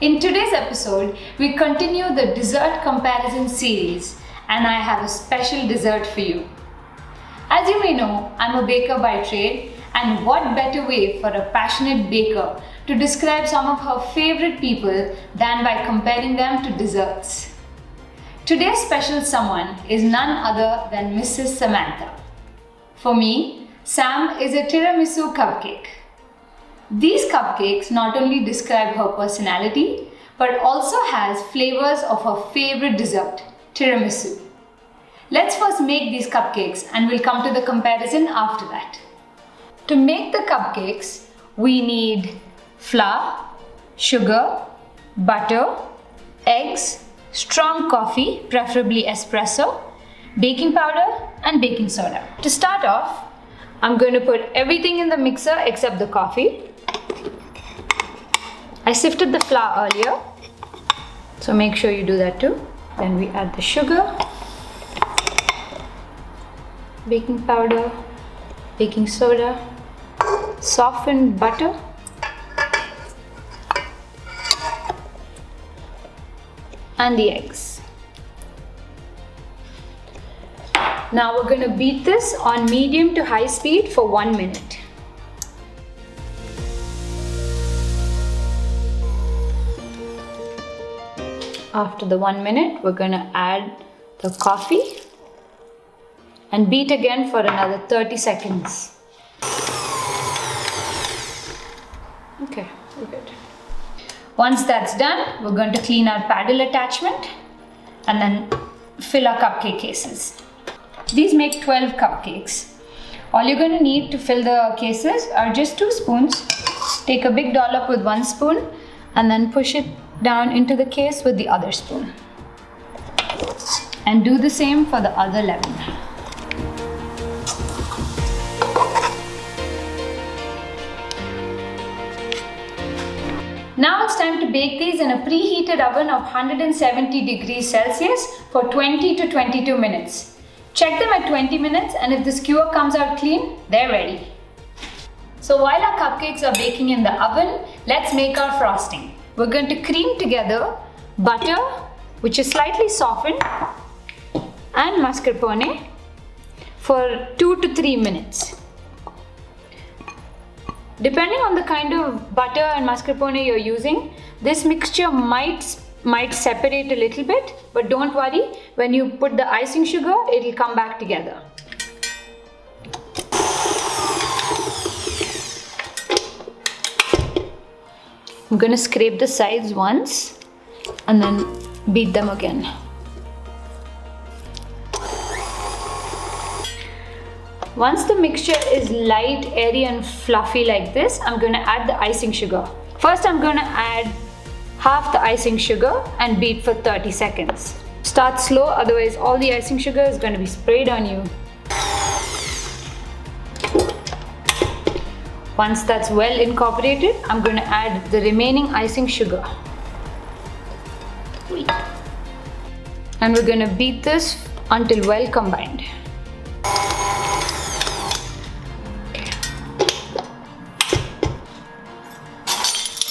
In today's episode, we continue the dessert comparison series and I have a special dessert for you. As you may know, I'm a baker by trade, and what better way for a passionate baker to describe some of her favorite people than by comparing them to desserts. Today's special someone is none other than Mrs. Samantha. For me, Sam is a tiramisu cupcake. These cupcakes not only describe her personality, but also has flavors of her favorite dessert, tiramisu. Let's first make these cupcakes and we'll come to the comparison after that. To make the cupcakes, we need flour, sugar, butter, eggs, strong coffee, preferably espresso, baking powder and baking soda. To start off, I'm going to put everything in the mixer except the coffee. I sifted the flour earlier, so make sure you do that too. Then we add the sugar, baking powder, baking soda, softened butter, and the eggs. Now we're going to beat this on medium to high speed for 1 minute. After the 1 minute, we're going to add the coffee and beat again for another 30 seconds. Okay, we're good. Once that's done, we're going to clean our paddle attachment and then fill our cupcake cases. These make 12 cupcakes. All you're going to need to fill the cases are just 2 spoons. Take a big dollop with 1 spoon and then push it down into the case with the other spoon. And do the same for the other 11. Now it's time to bake these in a preheated oven of 170 degrees Celsius for 20 to 22 minutes. Check them at 20 minutes and if the skewer comes out clean, they're ready. So while our cupcakes are baking in the oven, let's make our frosting. We're going to cream together butter, which is slightly softened, and mascarpone for 2 to 3 minutes. Depending on the kind of butter and mascarpone you're using, this mixture might separate a little bit, but don't worry, when you put the icing sugar, it'll come back together. I'm going to scrape the sides once and then beat them again. Once the mixture is light, airy and fluffy like this, I'm going to add the icing sugar. First, I'm going to add half the icing sugar and beat for 30 seconds. Start slow, otherwise all the icing sugar is going to be sprayed on you. Once that's well incorporated, I'm going to add the remaining icing sugar. And we're going to beat this until well combined.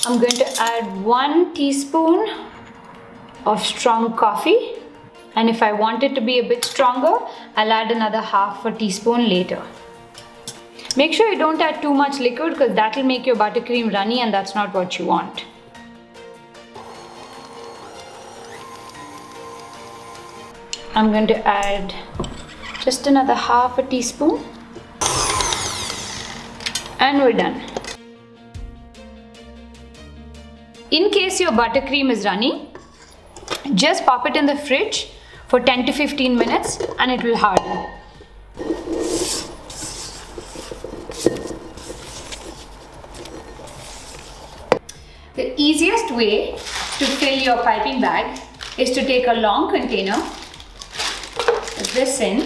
I'm going to add 1 teaspoon of strong coffee, and if I want it to be a bit stronger, I'll add another half a teaspoon later. Make sure you don't add too much liquid because that will make your buttercream runny and that's not what you want. I'm going to add just another half a teaspoon and we're done. In case your buttercream is runny, just pop it in the fridge for 10 to 15 minutes and it will harden. The easiest way to fill your piping bag is to take a long container, put this in,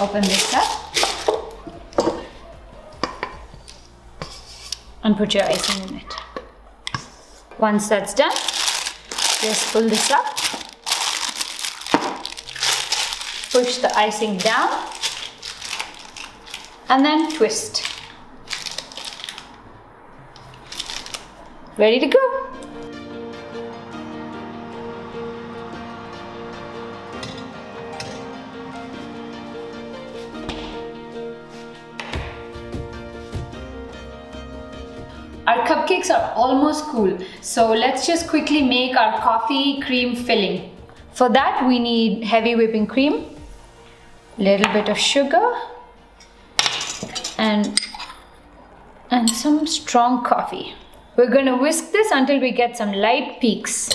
open this up, and put your icing in it. Once that's done, just pull this up, push the icing down, and then twist. Ready to go. Our cupcakes are almost cool, so let's just quickly make our coffee cream filling. For that we need heavy whipping cream, little bit of sugar, and some strong coffee. We're going to whisk this until we get some light peaks.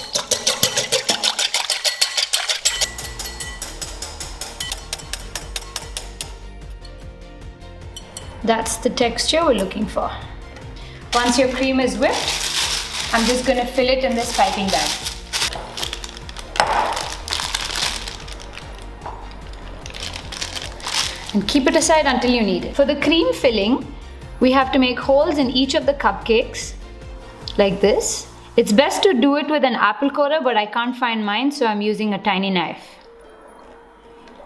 That's the texture we're looking for. Once your cream is whipped, I'm just going to fill it in this piping bag. And keep it aside until you need it. For the cream filling, we have to make holes in each of the cupcakes, like this. It's best to do it with an apple corer, but I can't find mine, so I'm using a tiny knife.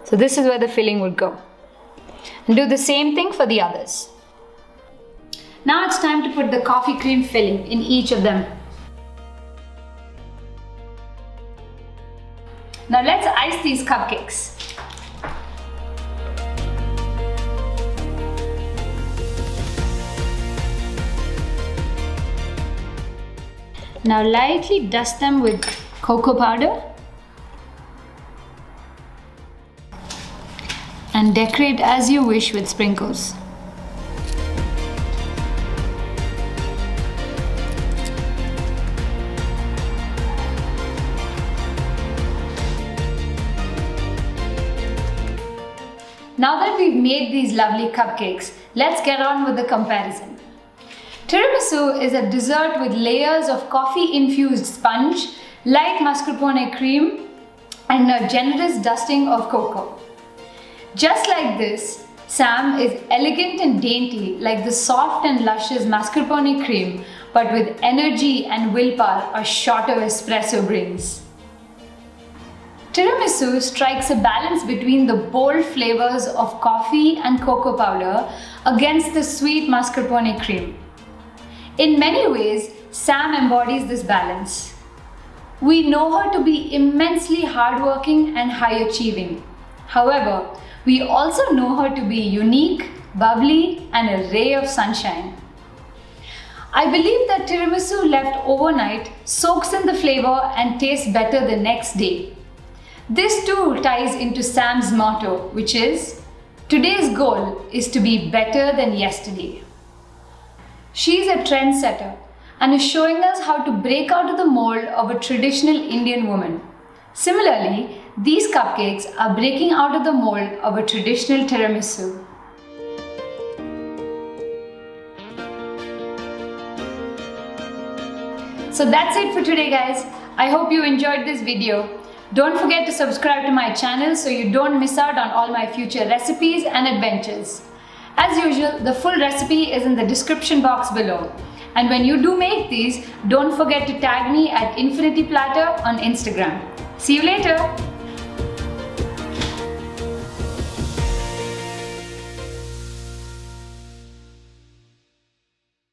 So this is where the filling would go. And do the same thing for the others. Now it's time to put the coffee cream filling in each of them. Now let's ice these cupcakes. Now lightly dust them with cocoa powder and decorate as you wish with sprinkles. Now that we've made these lovely cupcakes, let's get on with the comparison. Tiramisu is a dessert with layers of coffee-infused sponge, light mascarpone cream, and a generous dusting of cocoa. Just like this, Sam is elegant and dainty like the soft and luscious mascarpone cream, but with energy and willpower a shot of espresso brings. Tiramisu strikes a balance between the bold flavors of coffee and cocoa powder against the sweet mascarpone cream. In many ways, Sam embodies this balance. We know her to be immensely hardworking and high-achieving. However, we also know her to be unique, bubbly, and a ray of sunshine. I believe that tiramisu left overnight soaks in the flavor and tastes better the next day. This too ties into Sam's motto, which is, today's goal is to be better than yesterday. She is a trendsetter and is showing us how to break out of the mold of a traditional Indian woman. Similarly, these cupcakes are breaking out of the mold of a traditional tiramisu. So that's it for today, guys. I hope you enjoyed this video. Don't forget to subscribe to my channel so you don't miss out on all my future recipes and adventures. As usual, the full recipe is in the description box below. And when you do make these, don't forget to tag me at Infinity Platter on Instagram. See you later!